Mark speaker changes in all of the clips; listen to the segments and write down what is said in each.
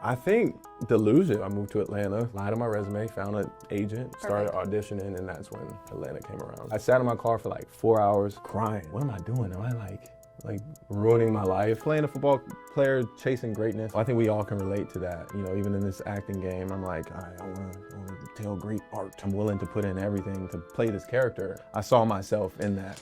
Speaker 1: I think delusion. I moved to Atlanta, lied on my resume, found an agent, started auditioning, and that's when Atlanta came around. I sat in my car for like 4 hours crying. What am I doing? Am I like ruining my life? Playing a football player, chasing greatness. I think we all can relate to that. You know, even in this acting game, I'm like, all right, I want to tell great art. I'm willing to put in everything to play this character. I saw myself in that.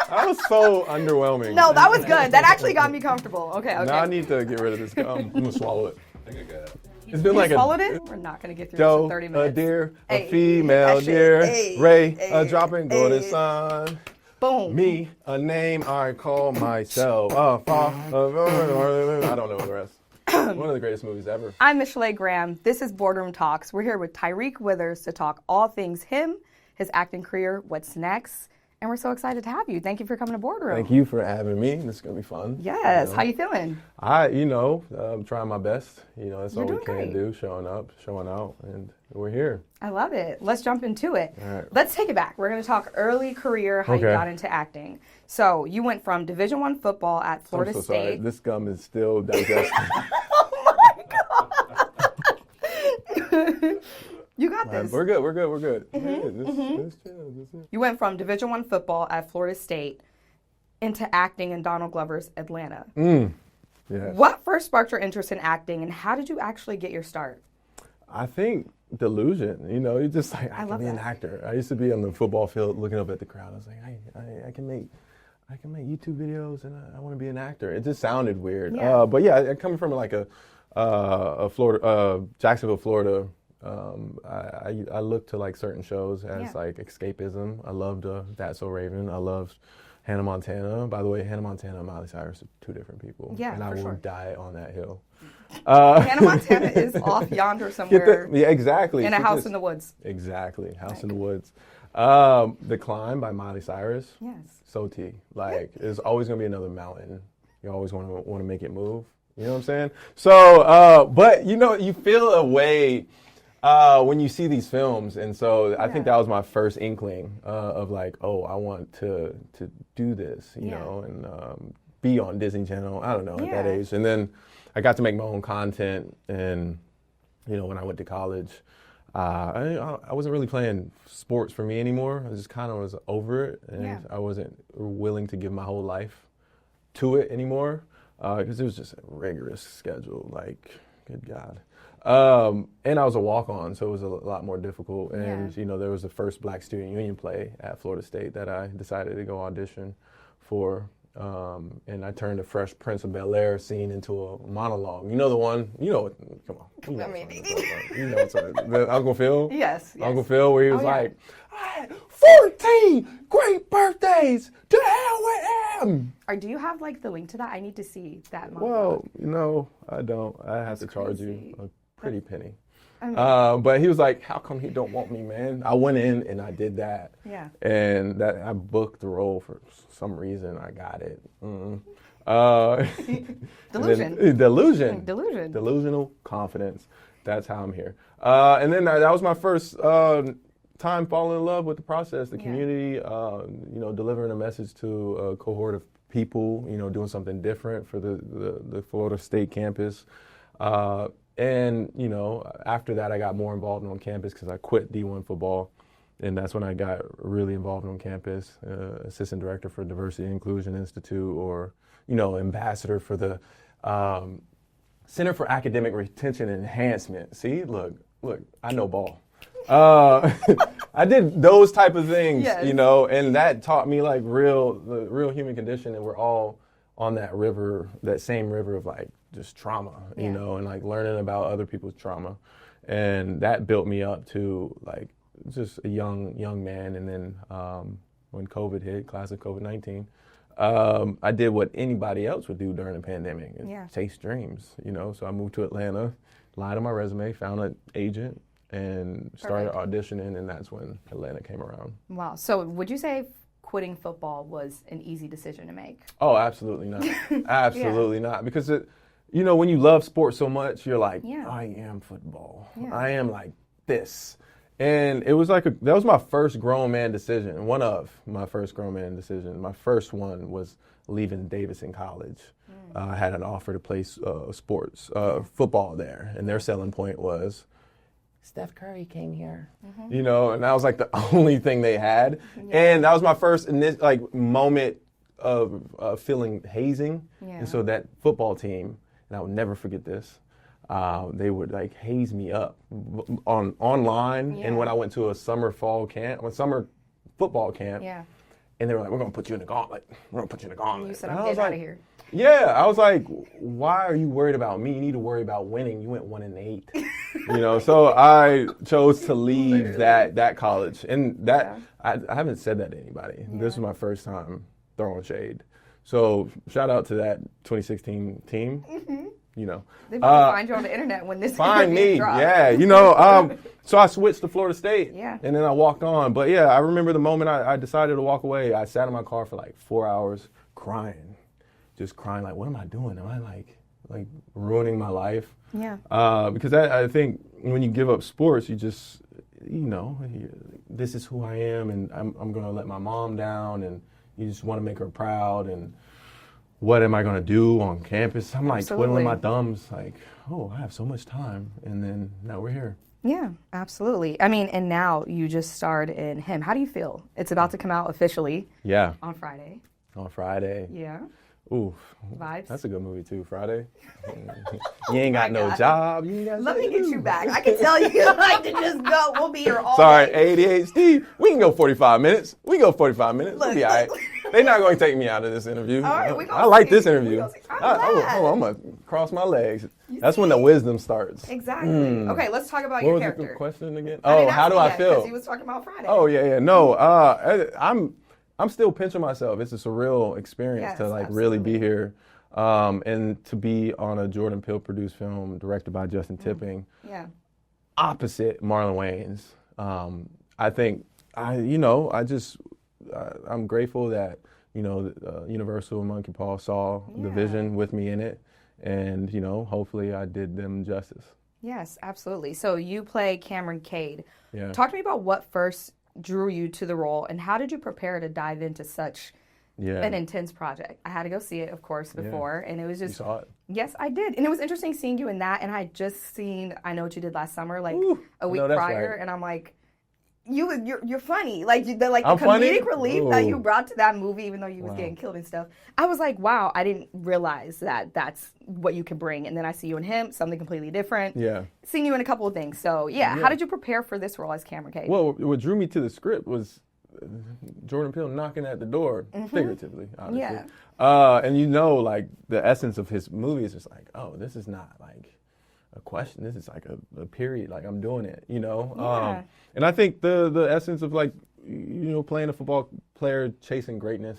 Speaker 1: That was so underwhelming.
Speaker 2: No, that was good. That actually got me comfortable. Okay.
Speaker 1: Now I need to get rid of this gum. I'm gonna swallow it.
Speaker 3: I think I got it.
Speaker 1: It's been like
Speaker 2: swallowed it? We're not gonna get through this in 30 minutes.
Speaker 1: A deer, a female deer, Ray, a dropping golden sun.
Speaker 2: Boom.
Speaker 1: Me, a name I call myself. I don't know the rest. One of the greatest movies ever.
Speaker 2: I'm Michelle Graham. This is Boardroom Talks. We're here with Tyriq Withers to talk all things him, his acting career, what's next. And we're so excited to have you. Thank you for coming to Boardroom.
Speaker 1: Thank you for having me. This is going to be fun.
Speaker 2: Yes. You know? How you feeling?
Speaker 1: I'm trying my best. You know, that's all we can do, showing up, showing out, and we're here.
Speaker 2: I love it. Let's jump into it.
Speaker 1: All right.
Speaker 2: Let's take it back. We're going to talk early career, how you got into acting. So you went from Division I football at Florida
Speaker 1: I'm so
Speaker 2: State.
Speaker 1: Sorry. This gum is still digesting.
Speaker 2: You got this.
Speaker 1: We're good.
Speaker 2: You went from Division I football at Florida State into acting in Donald Glover's Atlanta.
Speaker 1: Yes.
Speaker 2: What first sparked your interest in acting, and how did you actually get your start?
Speaker 1: I think delusion. You know, you just like, I can be an actor. I used to be on the football field looking up at the crowd. I was like, I can make YouTube videos, and I want to be an actor. It just sounded weird.
Speaker 2: Yeah.
Speaker 1: But yeah, coming from like a Florida, Jacksonville, Florida. I look to like certain shows as like escapism. I loved That's So Raven. I loved Hannah Montana. By the way, Hannah Montana and Miley Cyrus are two different people.
Speaker 2: Yeah,
Speaker 1: and I will
Speaker 2: sure.
Speaker 1: die on that hill.
Speaker 2: Hannah Montana is off yonder somewhere.
Speaker 1: Yeah, exactly.
Speaker 2: In a house in the woods.
Speaker 1: Exactly, house in the woods. The Climb by Miley Cyrus.
Speaker 2: Yes.
Speaker 1: So T. Like, there's always gonna be another mountain. You always want to make it move. You know what I'm saying? So, but you know, you feel a way. When you see these films, and so I think that was my first inkling of like, oh, I want to do this, you know, and be on Disney Channel. I don't know at that age, and then I got to make my own content, and you know, when I went to college, I wasn't really playing sports for me anymore. I just kind of was over it, and I wasn't willing to give my whole life to it anymore because it was just a rigorous schedule. Like, good God. And I was a walk-on, so it was a lot more difficult. And, you know, there was the first Black Student Union play at Florida State that I decided to go audition for. And I turned the Fresh Prince of Bel-Air scene into a monologue. You know the one? You know what? Come on. You know what's up. The Uncle Phil?
Speaker 2: Yes.
Speaker 1: Uncle Phil, where he was like, I had 14 great birthdays. To hell with them.
Speaker 2: Or do you have like the link to that? I need to see that monologue.
Speaker 1: Well, you know, I don't. I have to charge you a pretty penny. But he was like, how come he don't want me, man? I went in and I did that.
Speaker 2: Yeah.
Speaker 1: And that I booked the role for some reason. I got it.
Speaker 2: Delusion.
Speaker 1: Delusion.
Speaker 2: Delusional
Speaker 1: confidence. That's how I'm here. And then that was my first time falling in love with the process, the community, you know, delivering a message to a cohort of people, you know, doing something different for the Florida State campus. And, you know, after that, I got more involved on campus because I quit D1 football. And that's when I got really involved on campus, assistant director for Diversity and Inclusion Institute, or, you know, ambassador for the Center for Academic Retention and Enhancement. See, look, I know ball. I did those type of things, you know, and that taught me like the real human condition, and we're all on that river, that same river of like just trauma, you know, and like learning about other people's trauma, and that built me up to like just a young man. And then when COVID hit, classic COVID-19, I did what anybody else would do during the pandemic, chase dreams, you know. So I moved to Atlanta, lied on my resume, found an agent, and started auditioning, and that's when Atlanta came around.
Speaker 2: Wow. So would you say quitting football was an easy decision to make?
Speaker 1: Oh, absolutely not. Absolutely not. Because, you know, when you love sports so much, you're like, I am football. I am like this. And it was like, that was my first grown man decision, one of my first grown man decisions. My first one was leaving Davidson College. I had an offer to play sports, football there, and their selling point was Steph Curry came here, you know, and that was like the only thing they had. And that was my first moment of feeling hazing. And so that football team, and I would never forget this, they would like haze me up online. And when I went to a summer football camp, and they were like, we're going to put you in the gauntlet. We're going to put you in the gauntlet.
Speaker 2: You said, I'm getting out of here.
Speaker 1: Yeah, I was like, why are you worried about me? You need to worry about winning. You went 1-8, you know. So I chose to leave that college, and that I haven't said that to anybody. Yeah. This was my first time throwing shade. So shout out to that 2016 team. You know,
Speaker 2: they might find you on the internet when this
Speaker 1: find me.
Speaker 2: Dropped.
Speaker 1: Yeah, you know. So I switched to Florida State.
Speaker 2: Yeah,
Speaker 1: and then I walked on. But yeah, I remember the moment I decided to walk away. I sat in my car for like 4 hours crying. Just crying, like, what am I doing? Am I like ruining my life?
Speaker 2: Yeah.
Speaker 1: Because I think when you give up sports, you just, you know, this is who I am, and I'm going to let my mom down, and you just want to make her proud. And what am I going to do on campus? I'm like twiddling my thumbs, like, oh, I have so much time, and then now we're here.
Speaker 2: Yeah, absolutely. I mean, and now you just starred in Him. How do you feel? It's about to come out officially.
Speaker 1: Yeah.
Speaker 2: On Friday.
Speaker 1: On Friday.
Speaker 2: Yeah.
Speaker 1: Ooh,
Speaker 2: vibes.
Speaker 1: That's a good movie too. Friday. You ain't got no job. You ain't got.
Speaker 2: Let me get you back. I can tell you like to just go. We'll be here all
Speaker 1: Sorry,
Speaker 2: day.
Speaker 1: ADHD. We can go 45 minutes. We go 45 minutes. We'll be all right. They're not going to take me out of this interview.
Speaker 2: All right,
Speaker 1: I like this interview.
Speaker 2: I'm
Speaker 1: going to cross my legs. That's when the wisdom starts.
Speaker 2: Exactly. Okay, let's talk about your character.
Speaker 1: What was the question again? Oh, how do I feel?
Speaker 2: Because he was talking about Friday.
Speaker 1: Oh, yeah. No, I'm still pinching myself. It's a surreal experience to like really be here. And to be on a Jordan Peele produced film directed by Justin Tipping, opposite Marlon Wayans. I think I'm grateful that Universal and Monkey Paw saw the vision with me in it, and hopefully I did them justice.
Speaker 2: Yes, absolutely. So you play Cameron Cade.
Speaker 1: Yeah.
Speaker 2: Talk to me about what first drew you to the role, and how did you prepare to dive into such an intense project? I had to go see it, of course, before, and it was just...
Speaker 1: You saw it?
Speaker 2: Yes, I did. And it was interesting seeing you in that, and I had just seen I Know What You Did Last Summer, like a week prior, and I'm like, you're funny. Like, the comedic relief that you brought to that movie, even though you was getting killed and stuff. I was like, wow, I didn't realize that that's what you can bring. And then I see you in Him, something completely different.
Speaker 1: Yeah.
Speaker 2: Seeing you in a couple of things. So, how did you prepare for this role as Cameron Cade?
Speaker 1: Well, what drew me to the script was Jordan Peele knocking at the door, figuratively, obviously.
Speaker 2: Yeah.
Speaker 1: And like, the essence of his movie is just like, oh, this is not, like, a question. This is like a period. Like, I'm doing it,
Speaker 2: Yeah.
Speaker 1: And I think the essence of, like, playing a football player, chasing greatness,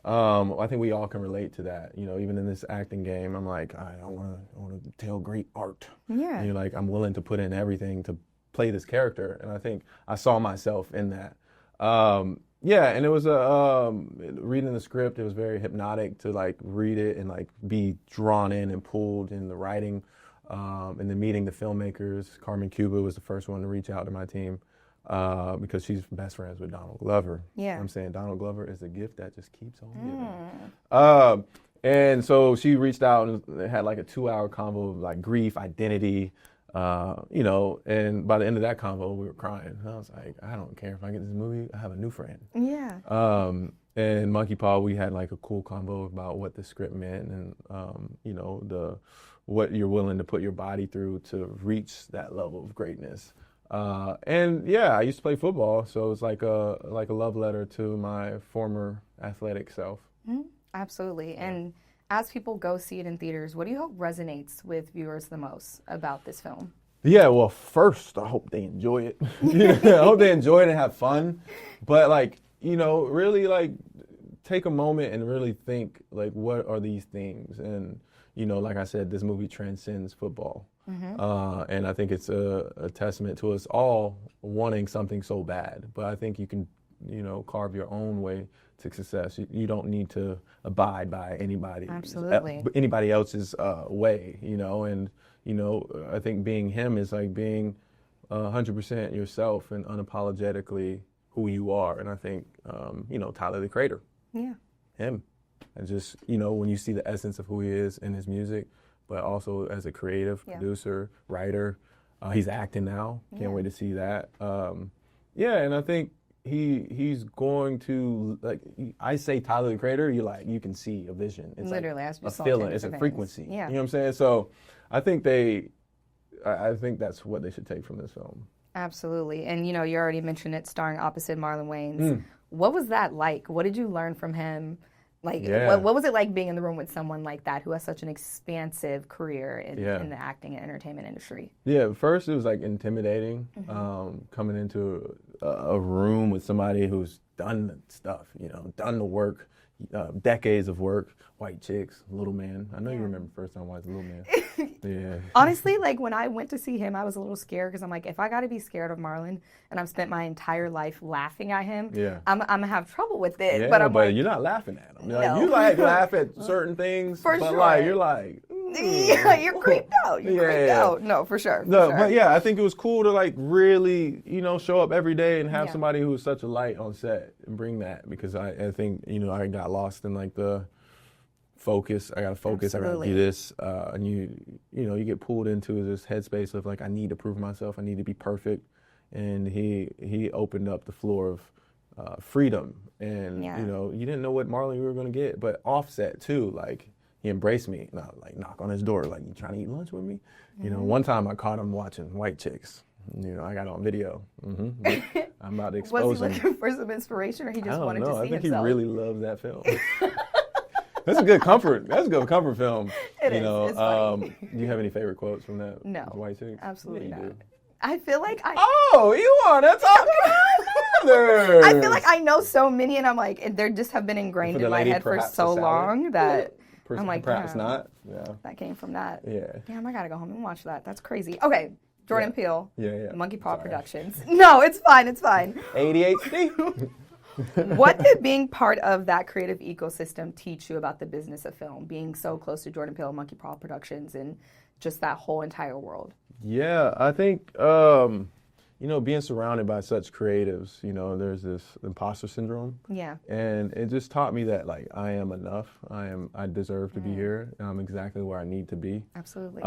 Speaker 1: I think we all can relate to that. Even in this acting game, I'm like, I want to tell great art.
Speaker 2: Yeah.
Speaker 1: And like, I'm willing to put in everything to play this character. And I think I saw myself in that. And it was reading the script, it was very hypnotic to like read it and like be drawn in and pulled in the writing. And then meeting the filmmakers. Carmen Cuba was the first one to reach out to my team because she's best friends with Donald Glover.
Speaker 2: Yeah.
Speaker 1: I'm saying Donald Glover is a gift that just keeps on giving. And so she reached out and had like a 2-hour convo of like grief, identity, and by the end of that convo, we were crying. And I was like, I don't care if I get this movie, I have a new friend.
Speaker 2: Yeah.
Speaker 1: And Monkey Paw, we had like a cool convo about what the script meant and, what you're willing to put your body through to reach that level of greatness. I used to play football, so it's like a love letter to my former athletic self.
Speaker 2: Mm-hmm. Absolutely. And as people go see it in theaters, what do you hope resonates with viewers the most about this film?
Speaker 1: Yeah, well, first, I hope they enjoy it. I hope they enjoy it and have fun. But, really, take a moment and really think, what are these things? And, like I said, this movie transcends football. Mm-hmm. And I think it's a testament to us all wanting something so bad. But I think you can, carve your own way to success. You don't need to abide by anybody else's way, And, I think being Him is like being 100% yourself and unapologetically who you are. And I think, Tyler, the Creator.
Speaker 2: Yeah.
Speaker 1: Him. And just, when you see the essence of who he is in his music, but also as a creative producer, writer. He's acting now. Can't wait to see that. And I think he's going to, like, I say Tyler the Creator, you can see a vision. It's
Speaker 2: literally,
Speaker 1: like a feeling. It's a frequency.
Speaker 2: Yeah.
Speaker 1: You know what I'm saying? So I think I think that's what they should take from this film.
Speaker 2: Absolutely. And, you already mentioned it starring opposite Marlon Wayans. What was that like? What did you learn from him? Like, what was it like being in the room with someone like that who has such an expansive career in the acting and entertainment industry? Yeah,
Speaker 1: first it was like intimidating, coming into a room with somebody who's done the stuff, done the work, decades of work, white chicks, little man. I know you remember the first time I watched Little Man. Yeah.
Speaker 2: Honestly, like when I went to see him, I was a little scared because I'm like, if I got to be scared of Marlon and I've spent my entire life laughing at him, I'm gonna have trouble with it.
Speaker 1: Yeah,
Speaker 2: but
Speaker 1: but you're not laughing at him. No. You like laugh at certain things, but like you're like,
Speaker 2: yeah, you're creeped out. You're creeped out. No, for sure.
Speaker 1: But I think it was cool to like really, show up every day and have somebody who is such a light on set and bring that, because I think, I got lost in like the focus. I got to focus.
Speaker 2: Absolutely.
Speaker 1: I got to do this. And you get pulled into this headspace of like, I need to prove myself. I need to be perfect. And he opened up the floor of freedom. And, you didn't know what Marlon you were going to get, but Offset too. Like, he embraced me, like knock on his door, like, you trying to eat lunch with me? One time I caught him watching white chicks. I got it on video. I'm about to expose him.
Speaker 2: Was he looking for some inspiration, or he just wanted to see himself?
Speaker 1: I think he really loves that film. That's a good comfort. That's a good comfort film.
Speaker 2: It is. It's funny.
Speaker 1: Do you have any favorite quotes from that?
Speaker 2: No.
Speaker 1: White chicks?
Speaker 2: Absolutely not.
Speaker 1: Do.
Speaker 2: I feel like
Speaker 1: you want to talk about others.
Speaker 2: I feel like I know so many, and I'm like, they just have been ingrained in my head for so long that I'm like,
Speaker 1: perhaps not. Yeah.
Speaker 2: That came from that.
Speaker 1: Yeah.
Speaker 2: Damn, I gotta go home and watch that. That's crazy. Okay, Jordan Peele.
Speaker 1: Yeah.
Speaker 2: Monkey Paw Productions. No, it's fine. It's fine.
Speaker 1: ADHD.
Speaker 2: What did being part of that creative ecosystem teach you about the business of film, being so close to Jordan Peele, Monkey Paw Productions, and just that whole entire world?
Speaker 1: Yeah, I think, being surrounded by such creatives, there's this imposter syndrome.
Speaker 2: Yeah.
Speaker 1: And it just taught me that, like, I am enough. I deserve to be here. I'm exactly where I need to be.
Speaker 2: Absolutely.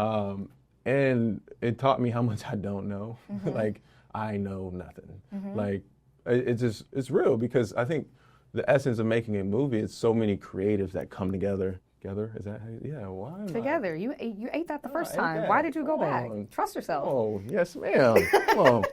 Speaker 1: And it taught me how much I don't know. Like, I know nothing. Like, it's real, because I think the essence of making a movie is so many creatives that come together. Is that how why?
Speaker 2: Together. You ate that the first time. Why did you go back? Trust yourself.
Speaker 1: Oh, yes, ma'am. Well,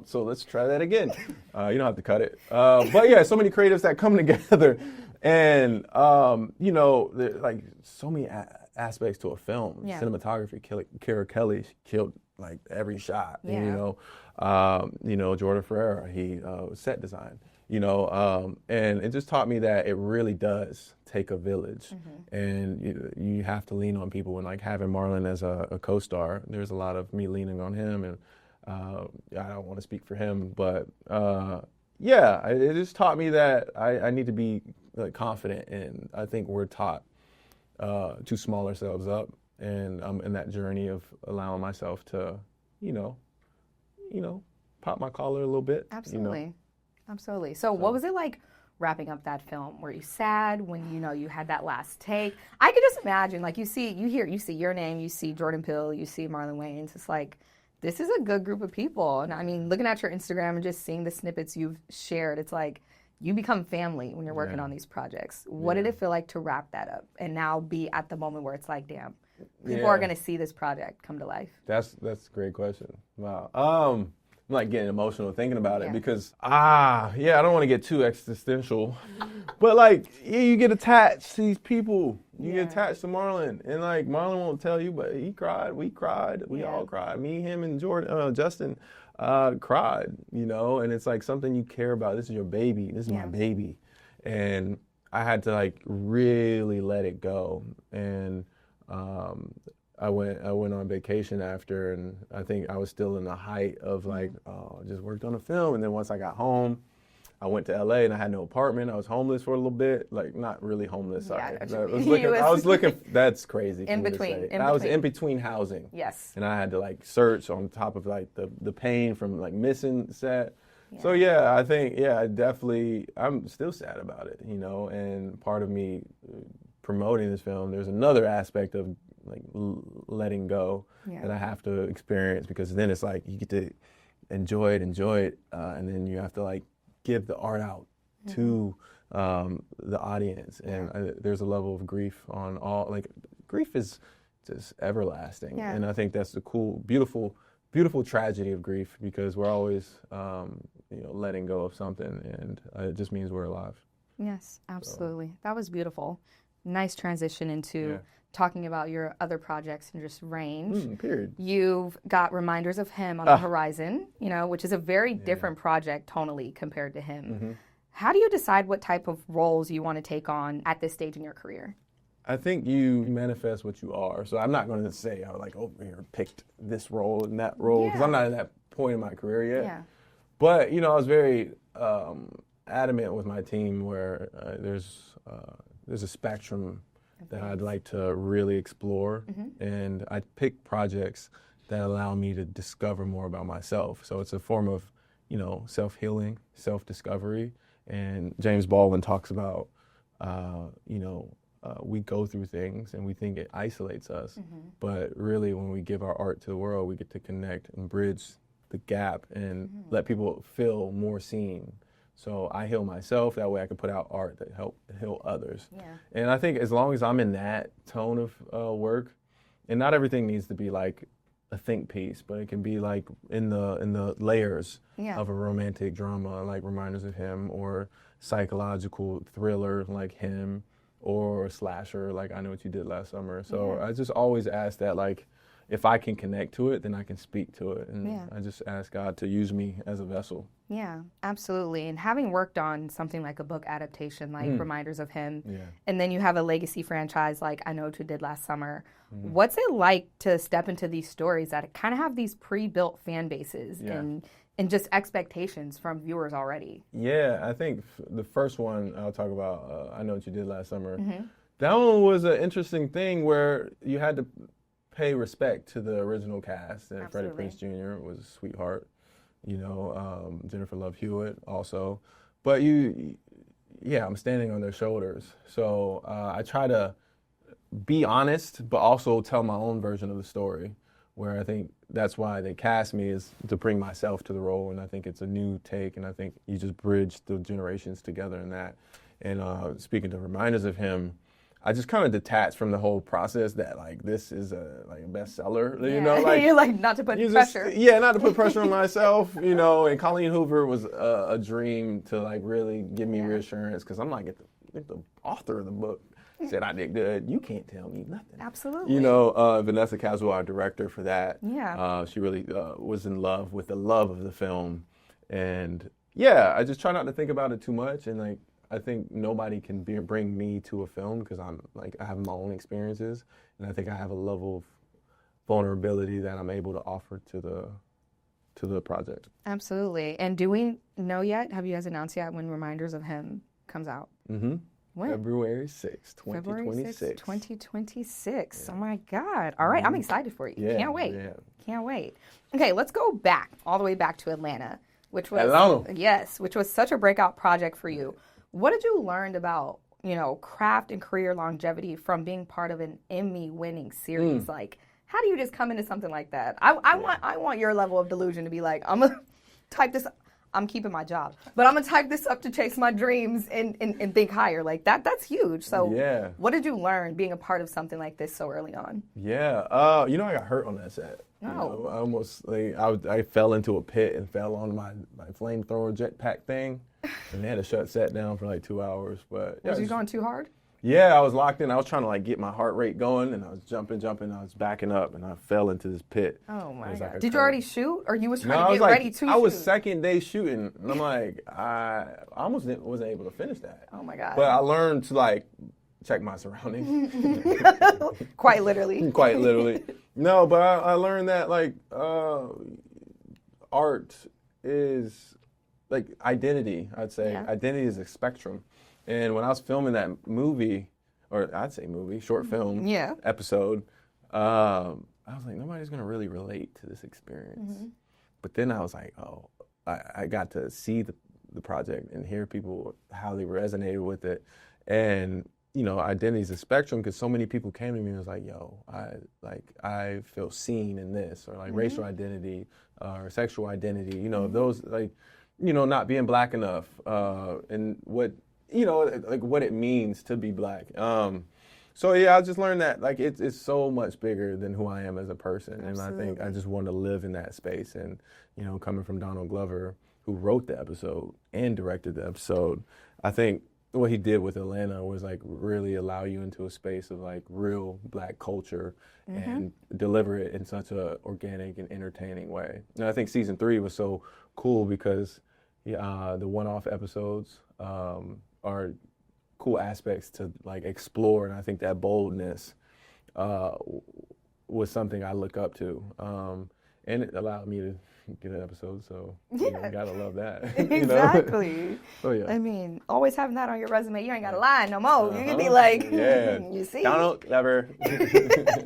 Speaker 1: so let's try that again. You don't have to cut it. But yeah, so many creatives that come together, and like so many aspects to a film.
Speaker 2: Yeah.
Speaker 1: Cinematography, Kara Kelly killed like every shot.
Speaker 2: Yeah.
Speaker 1: Jordan Ferreira, he set design. And it just taught me that it really does take a village, and you have to lean on people. And like having Marlon as a co-star, there's a lot of me leaning on him, and I don't want to speak for him, but it just taught me that I need to be confident, and I think we're taught to small ourselves up, and I'm in that journey of allowing myself to, pop my collar a little bit.
Speaker 2: Absolutely. Absolutely. So what was it like wrapping up that film? Were you sad when you had that last take? I could just imagine, like, you see your name, you see Jordan Peele, you see Marlon Wayans. It's like, this is a good group of people. And I mean, looking at your Instagram and just seeing the snippets you've shared, it's like you become family when you're working on these projects. What did it feel like to wrap that up and now be at the moment where it's like, damn, people are going to see this project come to life? That's
Speaker 1: a great question. Wow. I'm like getting emotional thinking about it, because I don't want to get too existential, but like you get attached to these people. You get attached to Marlon, and like Marlon won't tell you, but he cried. We cried. We all cried. Me, him, and Justin cried. And it's like something you care about. This is your baby. This is my baby, and I had to like really let it go. And I went on vacation after, and I think I was still in the height of like, just worked on a film. And then once I got home, I went to LA and I had no apartment. I was homeless for a little bit, like not really homeless. Sorry, I was looking. That's crazy.
Speaker 2: In between.
Speaker 1: I was in between housing.
Speaker 2: Yes.
Speaker 1: And I had to like search on top of like the pain from like missing set. So yeah, I think I'm still sad about it, and part of me promoting this film, there's another aspect of like letting go that I have to experience, because then it's like you get to enjoy it, and then you have to like give the art out to the audience, and there's a level of grief on all, like grief is just everlasting, and I think that's the cool, beautiful tragedy of grief, because we're always letting go of something, and it just means we're alive.
Speaker 2: Yes, absolutely. So. That was beautiful. Nice transition into talking about your other projects and just range.
Speaker 1: Period.
Speaker 2: You've got Reminders of Him on the horizon, which is a very different project tonally compared to him. Mm-hmm. How do you decide what type of roles you want to take on at this stage in your career?
Speaker 1: I think you manifest what you are. So I'm not going to say I picked this role and that role, because I'm not in that point in my career yet. Yeah. But I was very adamant with my team where there's a spectrum that I'd like to really explore, and I pick projects that allow me to discover more about myself. So it's a form of self-healing, self-discovery, and James Baldwin talks about we go through things and we think it isolates us, but really when we give our art to the world, we get to connect and bridge the gap and let people feel more seen. So I heal myself, that way I can put out art that help heal others. Yeah. And I think as long as I'm in that tone of work, and not everything needs to be like a think piece, but it can be like in the layers of a romantic drama like Reminders of Him, or psychological thriller like Him, or a slasher like I Know What You Did Last Summer. So I just always ask that, like, if I can connect to it, then I can speak to it. And I just ask God to use me as a vessel.
Speaker 2: Yeah, absolutely. And having worked on something like a book adaptation like Reminders of Him, and then you have a legacy franchise like I Know What You Did Last Summer, what's it like to step into these stories that kind of have these pre-built fan bases and just expectations from viewers already?
Speaker 1: Yeah, I think the first one I'll talk about, I Know What You Did Last Summer, that one was an interesting thing where you had to pay respect to the original cast, and Freddie Prinze Jr. was a sweetheart, Jennifer Love Hewitt also, but I'm standing on their shoulders. So I try to be honest, but also tell my own version of the story, where I think that's why they cast me, is to bring myself to the role, and I think it's a new take, and I think you just bridge the generations together in that. And speaking to Reminders of Him, I just kind of detached from the whole process that, like, this is a bestseller, like
Speaker 2: you're like, not to put pressure.
Speaker 1: Not to put pressure on myself, and Colleen Hoover was a dream to like really give me reassurance, because I'm like, if the author of the book said I did good, you can't tell me nothing.
Speaker 2: Absolutely.
Speaker 1: Vanessa Caswell, our director for that, she really was in love with the love of the film, and I just try not to think about it too much, and like, I think nobody can bring me to a film, because I have my own experiences, and I think I have a level of vulnerability that I'm able to offer to the project.
Speaker 2: Absolutely. And do we know yet? Have you guys announced yet when Reminders of Him comes out?
Speaker 1: Mm-hmm.
Speaker 2: When?
Speaker 1: February 6th, 2026.
Speaker 2: February 6th, 2026. Yeah. Oh my God. All right, I'm excited for you.
Speaker 1: Yeah,
Speaker 2: Can't wait.
Speaker 1: Yeah.
Speaker 2: Can't wait. Okay, let's go back, all the way back to Atlanta, which was such a breakout project for you. What did you learn about, craft and career longevity from being part of an Emmy-winning series? Like, how do you just come into something like that? I want your level of delusion to be like, I'm gonna type this. I'm keeping my job, but I'm gonna type this up to chase my dreams and think higher. Like that's huge. So what did you learn being a part of something like this so early on?
Speaker 1: Yeah, I got hurt on that set.
Speaker 2: Oh.
Speaker 1: I almost I fell into a pit and fell on my flamethrower jetpack thing, and they had to shut set down for like 2 hours. But
Speaker 2: was you going too hard?
Speaker 1: Yeah, I was locked in. I was trying to get my heart rate going, and I was jumping. I was backing up, and I fell into this pit.
Speaker 2: Oh my God! Did you already shoot, or you was trying to get ready to shoot?
Speaker 1: I was second day shooting, and I'm like, I almost wasn't able to finish that.
Speaker 2: Oh my God!
Speaker 1: But I learned to check my surroundings.
Speaker 2: Quite literally.
Speaker 1: Quite literally. No, but I learned that art is identity. I'd say identity is a spectrum. And when I was filming that movie, or I'd say movie, short film episode, I was like, nobody's going to really relate to this experience. Mm-hmm. But then I was like, oh, I got to see the project and hear people how they resonated with it, and identity is a spectrum because so many people came to me and was like, yo, I feel seen in this, or like racial identity or sexual identity, those not being black enough, and what what it means to be black. So yeah, I just learned that like it's so much bigger than who I am as a person. Absolutely. And I think I just want to live in that space. And coming from Donald Glover, who wrote the episode and directed the episode, I think what he did with Atlanta was like really allow you into a space of like real black culture and deliver it in such a organic and entertaining way. And I think season 3 was so cool because the one-off episodes are cool aspects to like explore, and I think that boldness was something I look up to, and it allowed me to get an episode. So you gotta love that.
Speaker 2: Exactly.
Speaker 1: So yeah.
Speaker 2: I mean, always having that on your resume, you ain't gotta lie no more. You can be like, you see,
Speaker 1: Donald Glover,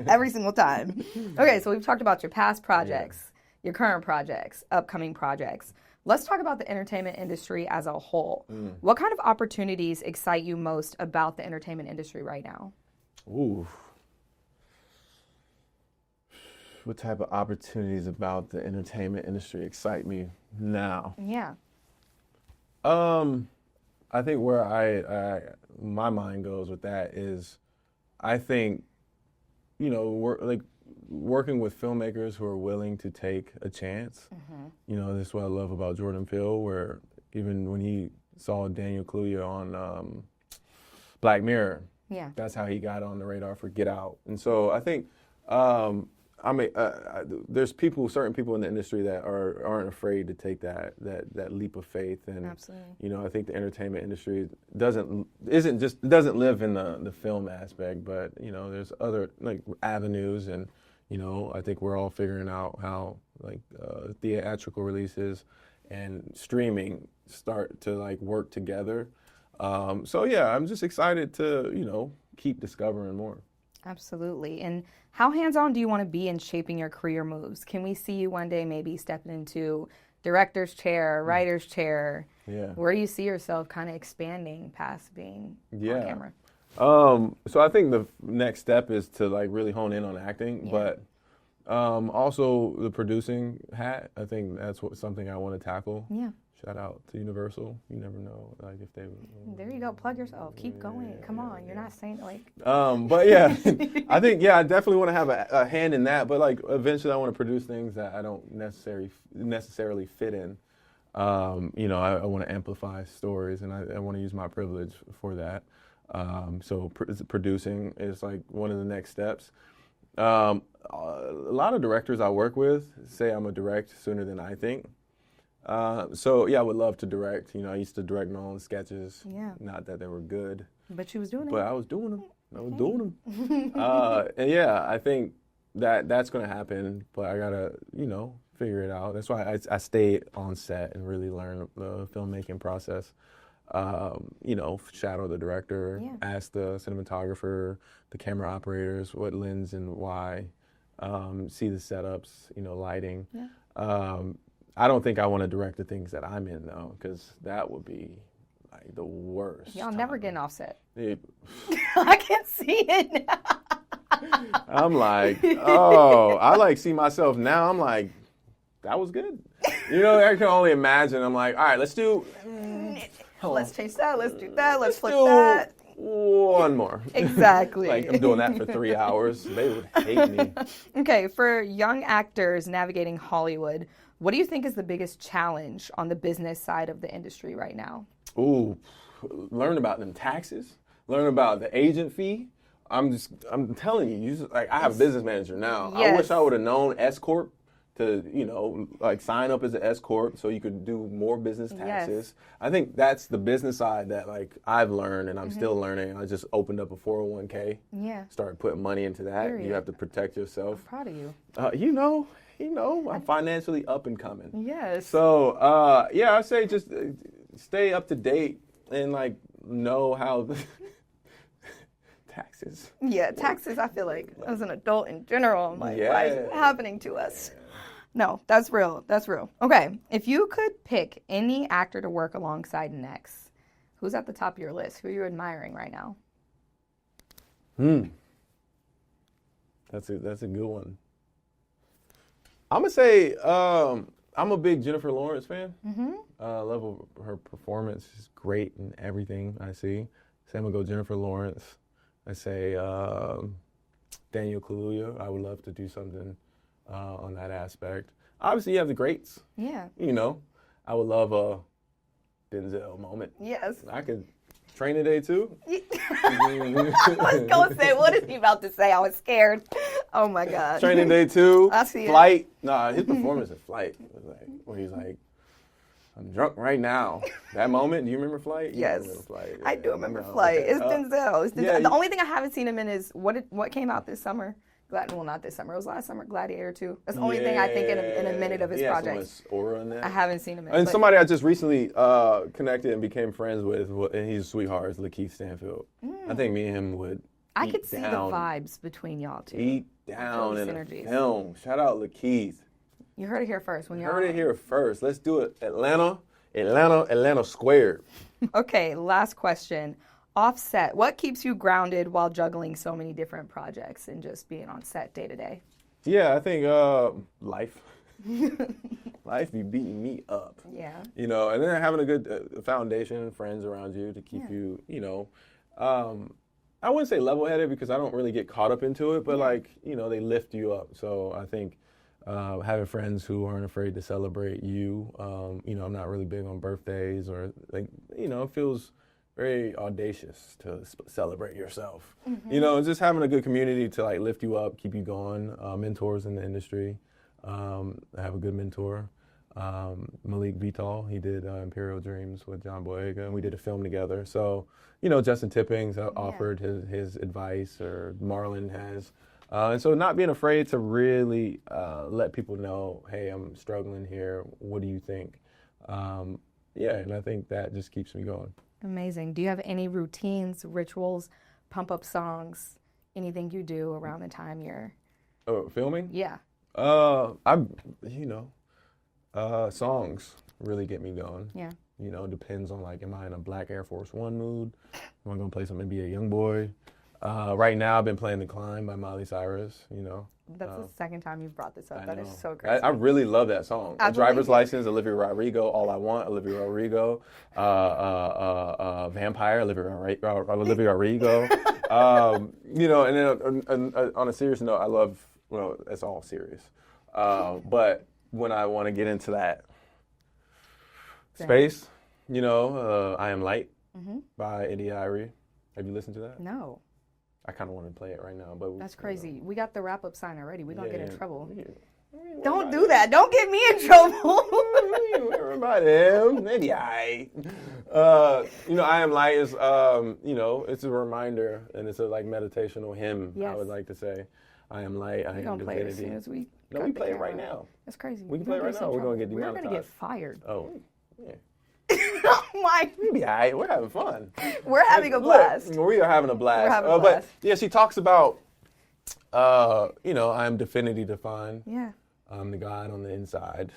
Speaker 2: every single time. Okay, so we've talked about your past projects, your current projects, upcoming projects. Let's talk about the entertainment industry as a whole. What kind of opportunities excite you most about the entertainment industry right now?
Speaker 1: Ooh. What type of opportunities about the entertainment industry excite me now?
Speaker 2: Yeah.
Speaker 1: I think where my mind goes with that is, I think, working with filmmakers who are willing to take a chance. This is what I love about Jordan Peele, where even when he saw Daniel Kaluuya on Black Mirror, that's how he got on the radar for Get Out. And so I think there's certain people in the industry that aren't afraid to take that leap of faith. And
Speaker 2: absolutely.
Speaker 1: I think the entertainment industry doesn't live in the film aspect, but there's other like avenues, and I think we're all figuring out how like theatrical releases and streaming start to like work together. So yeah, I'm just excited to keep discovering more.
Speaker 2: Absolutely. And how hands-on do you want to be in shaping your career moves? Can we see you one day maybe stepping into director's chair, writer's chair?
Speaker 1: Yeah.
Speaker 2: Where do you see yourself kind of expanding past being on camera?
Speaker 1: So I think the next step is to like really hone in on acting, but also the producing hat. I think that's something I want to tackle.
Speaker 2: Yeah.
Speaker 1: Shout out to Universal. You never know, like if they.
Speaker 2: There you go. Plug yourself. Keep going. Come on. You're not saying like.
Speaker 1: But yeah, I think I definitely want to have a hand in that. But like eventually, I want to produce things that I don't necessarily fit in. I want to amplify stories, and I want to use my privilege for that. So producing is like one of the next steps. A lot of directors I work with say I'm a direct sooner than I think. So yeah, I would love to direct. I used to direct my own sketches.
Speaker 2: Yeah.
Speaker 1: Not that they were good.
Speaker 2: But you was doing it.
Speaker 1: But I was doing them. And yeah, I think that's going to happen. But I gotta, figure it out. That's why I stay on set and really learn the filmmaking process. Shadow the director, ask the cinematographer, the camera operators, what lens and why, see the setups, lighting. Yeah. I don't think I want to direct the things that I'm in, though, because that would be like the worst.
Speaker 2: Y'all never getting offset.
Speaker 1: I
Speaker 2: can see it now.
Speaker 1: I'm like, I like see myself now. I'm like, that was good. I can only imagine. I'm like, all right, let's do.
Speaker 2: Let's change that. Let's do that. Let's flip that.
Speaker 1: One more.
Speaker 2: Exactly.
Speaker 1: Like I'm doing that for 3 hours. They would hate me.
Speaker 2: Okay, for young actors navigating Hollywood, what do you think is the biggest challenge on the business side of the industry right now?
Speaker 1: Ooh, learn about them taxes. Learn about the agent fee. I'm telling you, I have a business manager now. Yes. I wish I would have known S Corp to, sign up as an S Corp so you could do more business taxes. Yes. I think that's the business side that, I've learned and I'm still learning. I just opened up a 401k. Yeah. Started putting money into that. Period. You have to protect yourself.
Speaker 2: I'm proud of you.
Speaker 1: I'm financially up and coming.
Speaker 2: Yes.
Speaker 1: So, I say just stay up to date and, know how taxes.
Speaker 2: Yeah, taxes, I feel like, as an adult in general, I'm like, why is it happening to us? No, that's real. That's real. Okay, if you could pick any actor to work alongside next, who's at the top of your list? Who are you admiring right now?
Speaker 1: That's a good one. I'm gonna say I'm a big Jennifer Lawrence fan. Love her performance is great in everything I see. So I'm gonna go Jennifer Lawrence. I say Daniel Kaluuya. I would love to do something on that aspect. Obviously, you have the greats.
Speaker 2: Yeah.
Speaker 1: You know, I would love a Denzel moment.
Speaker 2: Yes.
Speaker 1: I could. Training Day 2?
Speaker 2: I was going to say, what is he about to say? I was scared. Oh, my God.
Speaker 1: Training Day 2.
Speaker 2: I see
Speaker 1: Flight. Nah, his performance in Flight was like, where he's like, I'm drunk right now. That moment, do you remember Flight?
Speaker 2: Yes.
Speaker 1: Remember Flight? Yeah.
Speaker 2: I do remember Flight. It's Denzel. It's Denzel.
Speaker 1: Yeah,
Speaker 2: the only thing I haven't seen him in is what came out this summer. Well, not this summer. It was last summer. Gladiator 2. That's the only thing I think in a minute of his project.
Speaker 1: So much aura in that.
Speaker 2: I haven't seen him in.
Speaker 1: And somebody I just recently connected and became friends with, and he's a sweetheart, is Lakeith Stanfield. I think me and him would.
Speaker 2: I could see the vibes between y'all two.
Speaker 1: Eat down in a
Speaker 2: synergies.
Speaker 1: film. Shout out Lakeith.
Speaker 2: You heard it here first.
Speaker 1: You heard it here first. Let's do it. Atlanta squared.
Speaker 2: Okay, last question. Offset, what keeps you grounded while juggling so many different projects and just being on set day to day?
Speaker 1: Yeah, I think life. Life be beating me up.
Speaker 2: Yeah.
Speaker 1: You know, and then having a good foundation, friends around you to keep you, you know, I wouldn't say level-headed because I don't really get caught up into it, but like, you know, they lift you up. So I think having friends who aren't afraid to celebrate you, you know, I'm not really big on birthdays or like, you know, it feels very audacious to celebrate yourself, you know, and just having a good community to like lift you up, keep you going. Mentors in the industry. I have a good mentor, Malik Vital. He did Imperial Dreams with John Boyega, and we did a film together. So, you know, Justin Tippings offered his advice, or Marlon has. And so not being afraid to really let people know, hey, I'm struggling here. What do you think? Yeah, and I think that just keeps me going.
Speaker 2: Amazing. Do you have any routines, rituals, pump-up songs, anything you do around the time you're...
Speaker 1: Oh, filming?
Speaker 2: Yeah.
Speaker 1: Songs really get me going.
Speaker 2: Yeah.
Speaker 1: You know, depends on like, am I in a Black Air Force One mood? Am I going to play some NBA Youngboy? Right now I've been playing The Climb by Miley Cyrus, you know.
Speaker 2: That's the second time you've brought this up. That is so great.
Speaker 1: I really love that song. Driver's License, Olivia Rodrigo. All I Want, Olivia Rodrigo. Vampire, Olivia Rodrigo. You know, and then on a serious note, I love, well, it's all serious. But when I want to get into that space, you know, I Am Light by Eddie Irie. Have you listened to that?
Speaker 2: No.
Speaker 1: I kind of want to play it right now, but
Speaker 2: that's crazy. You know. We got the wrap-up sign already. We're gonna get in trouble.
Speaker 1: Don't
Speaker 2: do that. Don't get me in trouble.
Speaker 1: Everybody, maybe you know, I Am Light is, you know, it's a reminder, and it's a like meditational hymn. Yes. I would like to say, I am light. I am divinity.
Speaker 2: We're gonna play it as soon as we.
Speaker 1: No, we play it right now.
Speaker 2: That's crazy.
Speaker 1: We can play it right now. We're gonna get demonetized.
Speaker 2: We're gonna get fired.
Speaker 1: Oh, yeah.
Speaker 2: Oh my!
Speaker 1: Maybe we're having fun.
Speaker 2: We're having a blast.
Speaker 1: Look, we are having a blast.
Speaker 2: We're having a blast.
Speaker 1: But yeah, she talks about, you know, I am divinity defined.
Speaker 2: Yeah.
Speaker 1: I'm the God on the inside.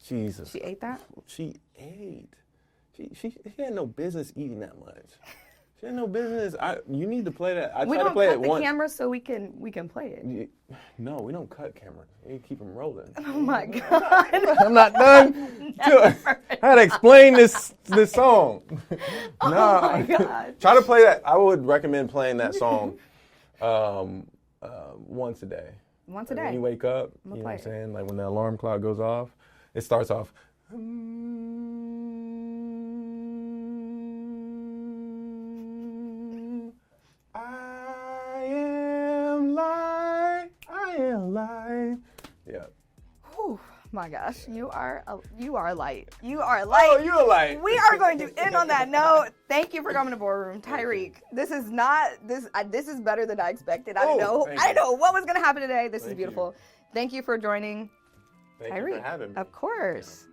Speaker 1: Jesus.
Speaker 2: She ate that?
Speaker 1: She ate. She had no business eating that much. She had no business. You need to play that. I try to play it once.
Speaker 2: We don't cut the camera so we can play it.
Speaker 1: No, we don't cut cameras. We keep them rolling.
Speaker 2: Oh my God!
Speaker 1: I'm not done. I had to explain this song.
Speaker 2: Oh my God!
Speaker 1: Try to play that. I would recommend playing that song once a day.
Speaker 2: Once a day.
Speaker 1: When you wake up, you know what I'm saying? Like when the alarm clock goes off, it starts off. Yeah.
Speaker 2: Oh my gosh, you are light. You are light.
Speaker 1: Oh, you're light.
Speaker 2: We are going to end on that note. Thank you for coming to Boardroom, Tyriq. This is better than I expected. I know what was going to happen today. This is beautiful. Thank you for joining.
Speaker 1: Thank you for having me.
Speaker 2: Of course.